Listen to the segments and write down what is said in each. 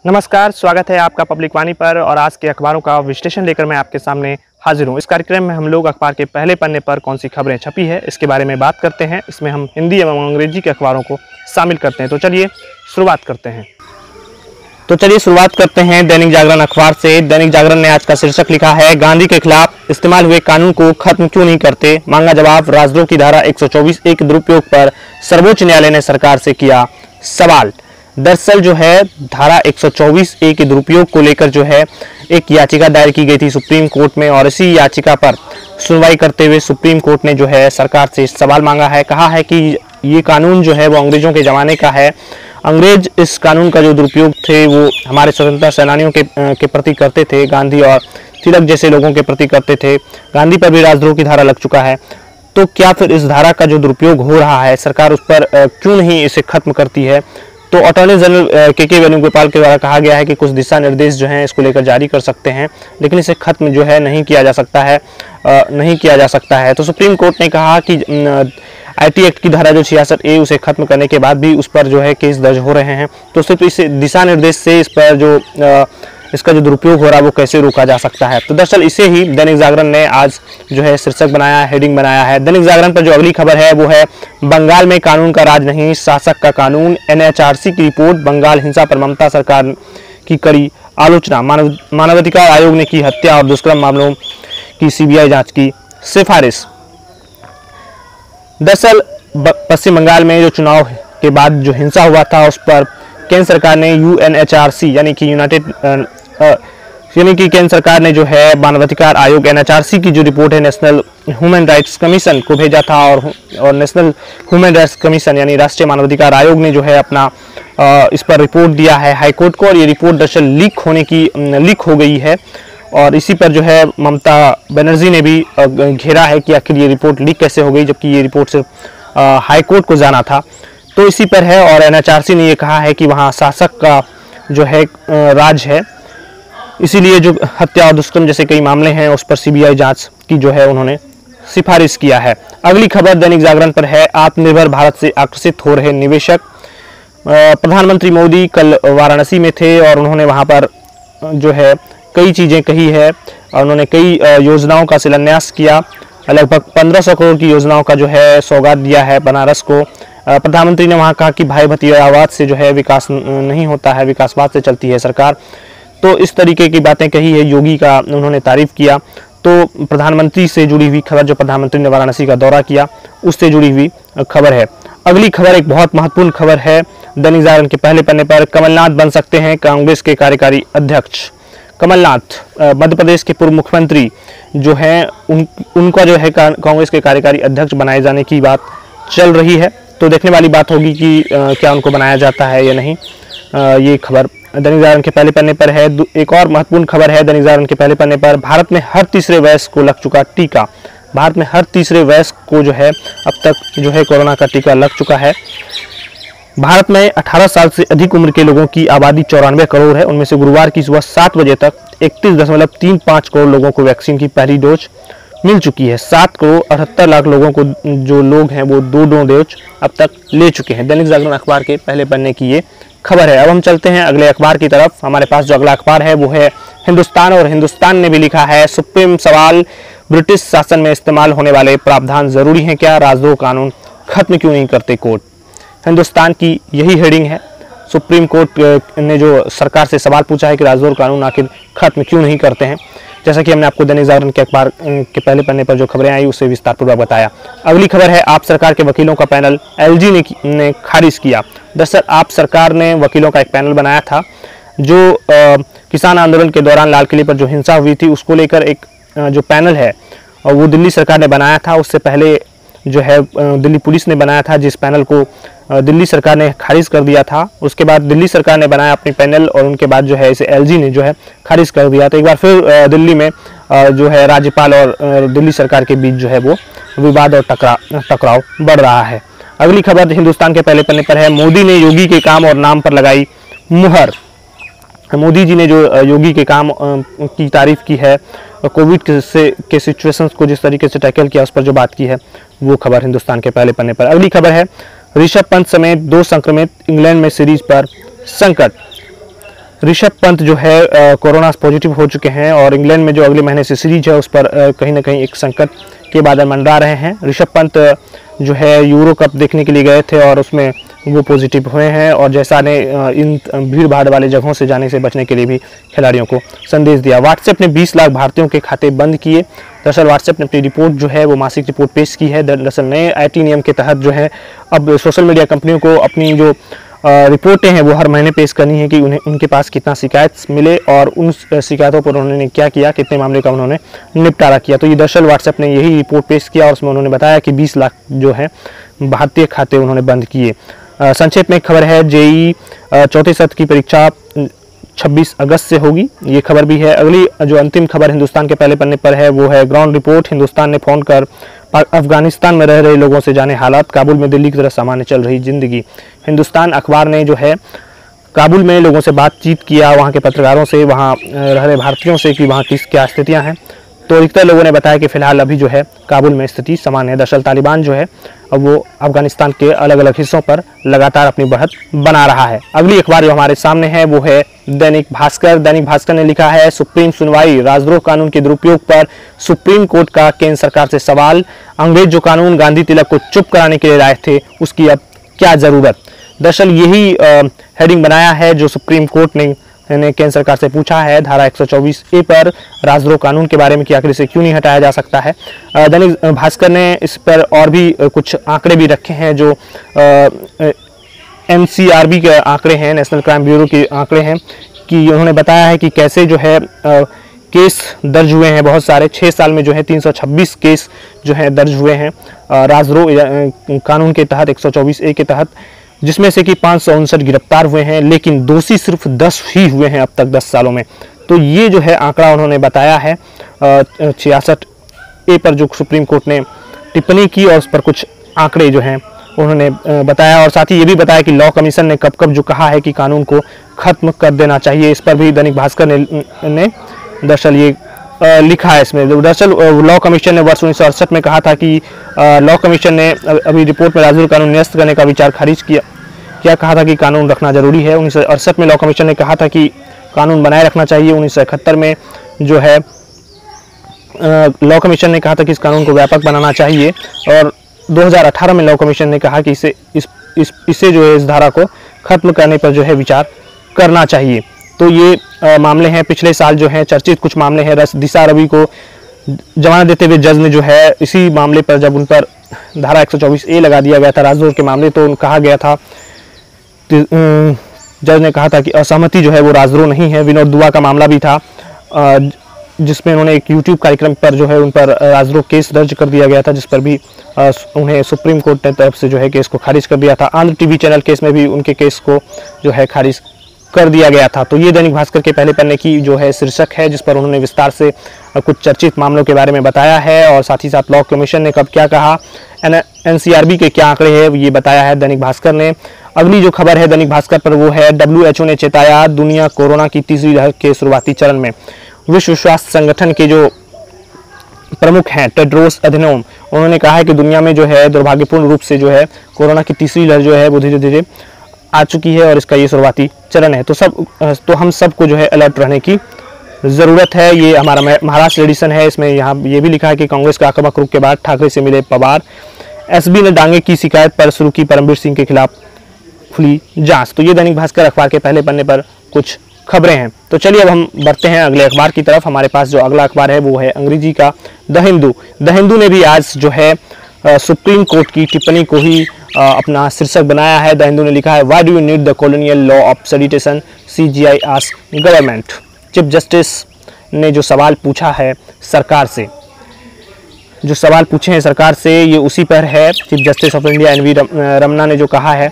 नमस्कार, स्वागत है आपका पब्लिक वाणी पर। और आज के अखबारों का विश्लेषण लेकर मैं आपके सामने हाजिर हूँ। इस कार्यक्रम में हम लोग अखबार के पहले पन्ने पर कौन सी खबरें छपी है इसके बारे में बात करते हैं। इसमें हम हिंदी एवं अंग्रेजी के अखबारों को शामिल करते हैं। तो चलिए शुरुआत करते हैं दैनिक जागरण अखबार से। दैनिक जागरण ने आज का शीर्षक लिखा है, गांधी के खिलाफ इस्तेमाल हुए कानून को खत्म क्यों नहीं करते, मांगा जवाब। राजद्रोह की धारा 124A के दुरुपयोग पर सर्वोच्च न्यायालय ने सरकार से किया सवाल। दरअसल जो है धारा 124A के दुरुपयोग को लेकर जो है एक याचिका दायर की गई थी सुप्रीम कोर्ट में, और इसी याचिका पर सुनवाई करते हुए सुप्रीम कोर्ट ने जो है सरकार से सवाल मांगा है। कहा है कि ये कानून जो है वो अंग्रेजों के ज़माने का है। अंग्रेज इस कानून का जो दुरुपयोग थे वो हमारे स्वतंत्रता सेनानियों के प्रति करते थे, गांधी और तिलक जैसे लोगों के प्रति करते थे। गांधी पर भी राजद्रोह की धारा लग चुका है। तो क्या फिर इस धारा का जो दुरुपयोग हो रहा है सरकार उस पर क्यों नहीं इसे खत्म करती है? तो अटॉर्नी जनरल के वेणुगोपाल के द्वारा कहा गया है कि कुछ दिशा निर्देश जो हैं इसको लेकर जारी कर सकते हैं, लेकिन इसे खत्म जो है नहीं किया जा सकता है। तो सुप्रीम कोर्ट ने कहा कि IT एक्ट की धारा जो 66A उसे खत्म करने के बाद भी उस पर जो है केस दर्ज हो रहे हैं। तो सिर्फ इस दिशा निर्देश से इस पर जो इसका जो दुरुपयोग हो रहा है वो कैसे रोका जा सकता है। तो दरअसल इसे ही दैनिक जागरण ने आज जो है शीर्षक बनाया, हेडिंग बनाया है। दैनिक जागरण पर जो अगली खबर है वो है, बंगाल में कानून का राज नहीं, शासक का कानून। NHRC की रिपोर्ट, बंगाल हिंसा पर ममता सरकार की कड़ी आलोचना। मानवाधिकार आयोग ने की हत्या और दुष्कर्म मामलों की CBI जांच की सिफारिश। दरअसल पश्चिम बंगाल में जो चुनाव के बाद जो हिंसा हुआ था उस पर केंद्र सरकार ने UNHRC यानी कि केंद्र सरकार ने जो है मानवाधिकार आयोग NHRC की जो रिपोर्ट है नेशनल ह्यूमन राइट्स कमीशन को भेजा था, और नेशनल ह्यूमन राइट्स कमीशन यानी राष्ट्रीय मानवाधिकार आयोग ने जो है अपना इस पर रिपोर्ट दिया है हाईकोर्ट को। और ये रिपोर्ट दरअसल लीक हो गई है, और इसी पर जो है ममता बनर्जी ने भी घेरा है कि आखिर ये रिपोर्ट लीक कैसे हो गई, जबकि ये रिपोर्ट सिर्फ हाईकोर्ट को जाना था। तो इसी पर है, और NHRC ने ये कहा है कि वहाँ शासक का जो है राज है, इसीलिए जो हत्या और दुष्कर्म जैसे कई मामले हैं उस पर CBI जांच की जो है उन्होंने सिफारिश किया है। अगली खबर दैनिक जागरण पर है, आत्मनिर्भर भारत से आकर्षित हो रहे निवेशक। प्रधानमंत्री मोदी कल वाराणसी में थे और उन्होंने वहाँ पर जो है कई चीज़ें कही है, और उन्होंने कई योजनाओं का शिलान्यास किया। लगभग 1500 करोड़ की योजनाओं का जो है सौगात दिया है बनारस को। प्रधानमंत्री ने वहाँ कहा कि भाई भतीजावाद से जो है विकास नहीं होता है, विकासवाद से चलती है सरकार। तो इस तरीके की बातें कही है। योगी का उन्होंने तारीफ किया। तो प्रधानमंत्री से जुड़ी हुई खबर, जो प्रधानमंत्री ने वाराणसी का दौरा किया उससे जुड़ी हुई खबर है। अगली खबर एक बहुत महत्वपूर्ण खबर है दैनिक जागरण के पहले पन्ने पर, कमलनाथ बन सकते हैं कांग्रेस के कार्यकारी अध्यक्ष। कमलनाथ मध्य प्रदेश के पूर्व मुख्यमंत्री जो हैं उनका जो है कांग्रेस के कार्यकारी अध्यक्ष बनाए जाने की बात चल रही है। तो देखने वाली बात होगी कि क्या उनको बनाया जाता है या नहीं। ये खबर दैनिक जागरण के पहले पन्ने पर है। एक और महत्वपूर्ण खबर है दैनिक जागरण के पहले पन्ने पर, भारत में हर तीसरे वयस्क को लग चुका टीका। भारत में हर तीसरे वयस्क को जो है अब तक जो है कोरोना का टीका लग चुका है। भारत में 18 साल से अधिक उम्र के लोगों की आबादी 94 करोड़ है। उनमें से गुरुवार की सुबह 7 बजे तक 31.35 करोड़ लोगों को वैक्सीन की पहली डोज मिल चुकी है। 7 करोड़ 78 लाख लोगों को जो लोग हैं वो 2 डोज अब तक ले चुके हैं। दैनिक जागरण अखबार के पहले पन्ने की ये खबर है। अब हम चलते हैं अगले अखबार की तरफ। हमारे पास जो अगला अखबार है वो है हिंदुस्तान, और हिंदुस्तान ने भी लिखा है, सुप्रीम सवाल, ब्रिटिश शासन में इस्तेमाल होने वाले प्रावधान जरूरी हैं क्या, राजद्रोह कानून खत्म क्यों नहीं करते कोर्ट। हिंदुस्तान की यही हेडिंग है। सुप्रीम कोर्ट ने जो सरकार से सवाल पूछा है कि राजद्रोह कानून आखिर खत्म क्यों नहीं करते हैं। जैसा कि हमने आपको दैनिक जागरण के अखबार के पहले पन्ने पर जो खबरें आई उसे विस्तारपूर्वक बताया। अगली खबर है, आप सरकार के वकीलों का पैनल LG ने खारिज किया। दरअसल आप सरकार ने वकीलों का एक पैनल बनाया था जो किसान आंदोलन के दौरान लाल किले पर जो हिंसा हुई थी उसको लेकर एक जो पैनल है और वो दिल्ली सरकार ने बनाया था। उससे पहले जो है दिल्ली पुलिस ने बनाया था, जिस पैनल को दिल्ली सरकार ने खारिज कर दिया था। उसके बाद दिल्ली सरकार ने बनाया अपनी पैनल, और उनके बाद जो है इसे LG ने जो है खारिज कर दिया। तो एक बार फिर दिल्ली में जो है राज्यपाल और दिल्ली सरकार के बीच जो है वो विवाद और टकराव बढ़ रहा है। अगली खबर हिंदुस्तान के पहले पन्ने पर है, मोदी ने योगी के काम और नाम पर लगाई मुहर। मोदी जी ने जो योगी के काम की तारीफ की है, कोविड के सिचुएशंस को जिस तरीके से टैकल किया उस पर जो बात की है वो खबर हिंदुस्तान के पहले पन्ने पर। अगली खबर है, ऋषभ पंत समेत 2 संक्रमित, इंग्लैंड में सीरीज पर संकट। ऋषभ पंत जो है कोरोना पॉजिटिव हो चुके हैं और इंग्लैंड में जो अगले महीने से सीरीज है उस पर कहीं ना कहीं एक संकट के बादल मंडरा रहे हैं। ऋषभ पंत जो है यूरो कप देखने के लिए गए थे और उसमें वो पॉजिटिव हुए हैं और जैसा ने इन भीड़ भाड़ वाले जगहों से जाने से बचने के लिए भी खिलाड़ियों को संदेश दिया। व्हाट्सएप ने 20 लाख भारतीयों के खाते बंद किए। दरअसल व्हाट्सएप ने अपनी रिपोर्ट जो है वो मासिक रिपोर्ट पेश की है। दरअसल नए IT नियम के तहत जो है अब सोशल मीडिया कंपनियों को अपनी जो रिपोर्टें हैं वो हर महीने पेश करनी है कि उन्हें उनके पास कितना शिकायत मिले और उन शिकायतों पर उन्होंने क्या किया, कितने मामले का उन्होंने निपटारा किया। तो ये दरअसल व्हाट्सएप ने यही रिपोर्ट पेश किया और उसमें उन्होंने बताया कि 20 लाख जो है भारतीय खाते उन्होंने बंद किए। संक्षेप में एक खबर है, JEE चौथे सत्र की परीक्षा 26 अगस्त से होगी, ये खबर भी है। अगली जो अंतिम खबर हिंदुस्तान के पहले पन्ने पर है वो है ग्राउंड रिपोर्ट। हिंदुस्तान ने फोन कर अफगानिस्तान में रह रहे लोगों से जाने हालात, काबुल में दिल्ली की तरह सामान्य चल रही जिंदगी। हिंदुस्तान अखबार ने जो है काबुल में लोगों से बातचीत किया, वहाँ के पत्रकारों से, वहाँ रह रहे भारतीयों से कि वहाँ किस क्या स्थितियाँ हैं। तो अधिकतर लोगों ने बताया कि फिलहाल अभी जो है काबुल में स्थिति सामान्य है। दरअसल तालिबान जो है अब वो अफगानिस्तान के अलग अलग हिस्सों पर लगातार अपनी बढ़त बना रहा है। अगली अखबार जो हमारे सामने है वो है दैनिक भास्कर। दैनिक भास्कर ने लिखा है, सुप्रीम सुनवाई, राजद्रोह कानून के दुरुपयोग पर सुप्रीम कोर्ट का केंद्र सरकार से सवाल। अंग्रेज जो कानून गांधी तिलक को चुप कराने के लिए लाए थे उसकी अब क्या जरूरत। दरअसल यही हेडिंग बनाया है जो सुप्रीम कोर्ट ने केंद्र सरकार से पूछा है धारा 124A पर राजद्रोह कानून के बारे में कि आखिर इसे क्यों नहीं हटाया जा सकता है। दैनिक भास्कर ने इस पर और भी कुछ आंकड़े भी रखे हैं जो NCRB के आंकड़े हैं, नेशनल क्राइम ब्यूरो के आंकड़े हैं, कि उन्होंने बताया है कि कैसे जो है केस दर्ज हुए हैं बहुत सारे। 6 साल में जो है 326 केस जो है दर्ज हुए हैं राजद्रोह कानून के तहत 124A के तहत, जिसमें से कि 559 गिरफ्तार हुए हैं, लेकिन दोषी सिर्फ 10 ही हुए हैं अब तक 10 सालों में। तो ये जो है आंकड़ा उन्होंने बताया है 66A पर जो सुप्रीम कोर्ट ने टिप्पणी की और उस पर कुछ आंकड़े जो हैं उन्होंने बताया और साथ ही ये भी बताया कि लॉ कमीशन ने कब कब जो कहा है कि कानून को खत्म कर देना चाहिए। इस पर भी दैनिक भास्कर ने दरअसल ये लिखा है इसमें। दरअसल लॉ कमीशन ने वर्ष 1968 में कहा था कि लॉ कमीशन ने अभी रिपोर्ट में राजद्रोह कानून निरस्त करने का विचार खारिज किया कहा था कि कानून रखना जरूरी है। 1968 में लॉ कमीशन ने कहा था कि कानून बनाए रखना चाहिए। 1971 में जो है लॉ कमीशन ने कहा था कि इस कानून को व्यापक बनाना चाहिए और 2018 में लॉ कमीशन ने कहा कि इसे जो है इस धारा को खत्म करने पर जो है विचार करना चाहिए। तो ये मामले हैं। पिछले साल जो है चर्चित कुछ मामले हैं। दिशा रवि को जमानत देते हुए जज ने जो है इसी मामले पर जब उन पर धारा 124A लगा दिया गया था राजद्रोह के मामले, तो कहा गया था, जज ने कहा था कि असहमति जो है वो राजद्रोह नहीं है। विनोद दुआ का मामला भी था जिसमें उन्होंने एक YouTube कार्यक्रम पर जो है उन पर राजद्रोह केस दर्ज कर दिया गया था, जिस पर भी उन्हें सुप्रीम कोर्ट ने तरफ से जो है केस को खारिज कर दिया था। आंध्र TV चैनल केस में भी उनके केस को जो है खारिज कर दिया गया था। तो ये दैनिक भास्कर के पहले पन्ने की जो है शीर्षक है जिस पर उन्होंने विस्तार से कुछ चर्चित मामलों के बारे में बताया है और साथ ही साथ लॉ कमीशन ने कब क्या कहा, NCRB के क्या आंकड़े हैं ये बताया है दैनिक भास्कर ने। अगली जो खबर है दैनिक भास्कर पर वो है WHO ने चेताया, दुनिया कोरोना की तीसरी लहर के शुरुआती चरण में। विश्व स्वास्थ्य संगठन के जो प्रमुख हैं टेड्रोस अधनोम, उन्होंने कहा है कि दुनिया में जो है दुर्भाग्यपूर्ण रूप से जो है कोरोना की तीसरी लहर जो है वो धीरे धीरे आ चुकी है और इसका ये शुरुआती चरण है। तो हम सबको जो है अलर्ट रहने की ज़रूरत है। ये हमारा महाराष्ट्र एडिशन है। इसमें यहाँ ये भी लिखा है कि कांग्रेस का आक्रामक रुख के बाद ठाकरे से मिले पवार। SB ने डांगे की शिकायत पर शुरू की परमवीर सिंह के खिलाफ खुली जांच। तो ये दैनिक भास्कर अखबार के पहले पन्ने पर कुछ खबरें हैं। तो चलिए अब हम बढ़ते हैं अगले अखबार की तरफ। हमारे पास जो अगला अखबार है वो है अंग्रेजी का द हिंदू। द हिंदू ने भी आज जो है सुप्रीम कोर्ट की टिप्पणी को ही अपना शीर्षक बनाया है। द हिंदू ने लिखा है, why do you need the colonial law of sedition, CGI ask government. Chief justice ने जो सवाल पूछा है सरकार से, जो सवाल पूछे हैं सरकार से, ये उसी पर है। Chief justice of India NV Ramana ने जो कहा है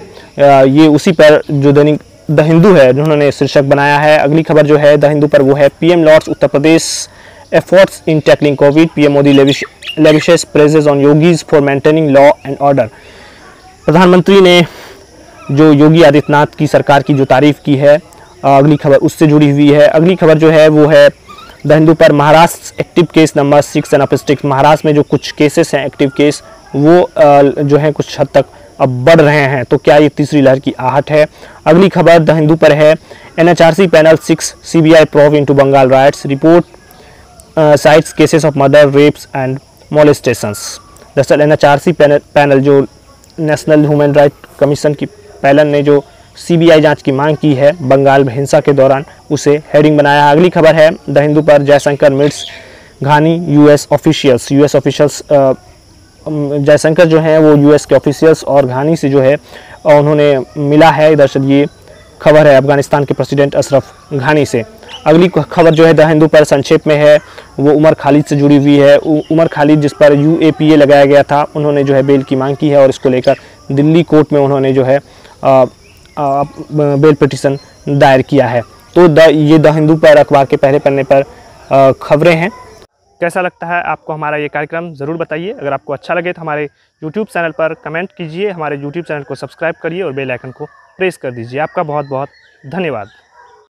ये उसी पर जो दैनिक द हिंदू है जिन्होंने शीर्षक बनाया है। अगली खबर जो है द हिंदू पर वो है, PM lauds Uttar Pradesh efforts in tackling Covid, PM Modi lavishes praises on Yogi's for maintaining law and order. प्रधानमंत्री ने जो योगी आदित्यनाथ की सरकार की जो तारीफ की है, अगली खबर उससे जुड़ी हुई है। अगली खबर जो है वो है द हिंदू पर, Maharashtra active case number 6 and up sticks. Maharashtra में जो कुछ केसेस हैं एक्टिव केस वो जो है कुछ हद तक अब बढ़ रहे हैं। तो क्या ये तीसरी लहर की आहट है? अगली खबर द हिंदू पर है, NHRC panel 6 CBI probe into Bengal rights, report cites cases of murder, rapes and molestations. दरअसल NHRC पैनल जो नेशनल ह्यूमन राइट कमीशन की पैनल ने जो CBI जांच की मांग की है बंगाल में हिंसा के दौरान, उसे हेडिंग बनाया है। अगली खबर है द हिंदू पर, जयशंकर मीट्स घानी US ऑफिशियल्स। जयशंकर जो हैं वो US के ऑफिशियल्स और घानी से जो है उन्होंने मिला है। दरअसल ये खबर है अफगानिस्तान के प्रेसिडेंट अशरफ घानी से। अगली खबर जो है द हिंदू पर संक्षेप में है, वो उमर खालिद से जुड़ी हुई है। उमर खालिद जिस पर UAPA लगाया गया था, उन्होंने जो है बेल की मांग की है और इसको लेकर दिल्ली कोर्ट में उन्होंने जो है बेल पिटीशन दायर किया है। तो ये द हिंदू पर अखबार के पहले पन्ने पर खबरें हैं। कैसा लगता है आपको हमारा ये कार्यक्रम, ज़रूर बताइए। अगर आपको अच्छा लगे तो हमारे YouTube चैनल पर कमेंट कीजिए, हमारे YouTube चैनल को सब्सक्राइब करिए और बेल आइकन को प्रेस कर दीजिए। आपका बहुत बहुत धन्यवाद।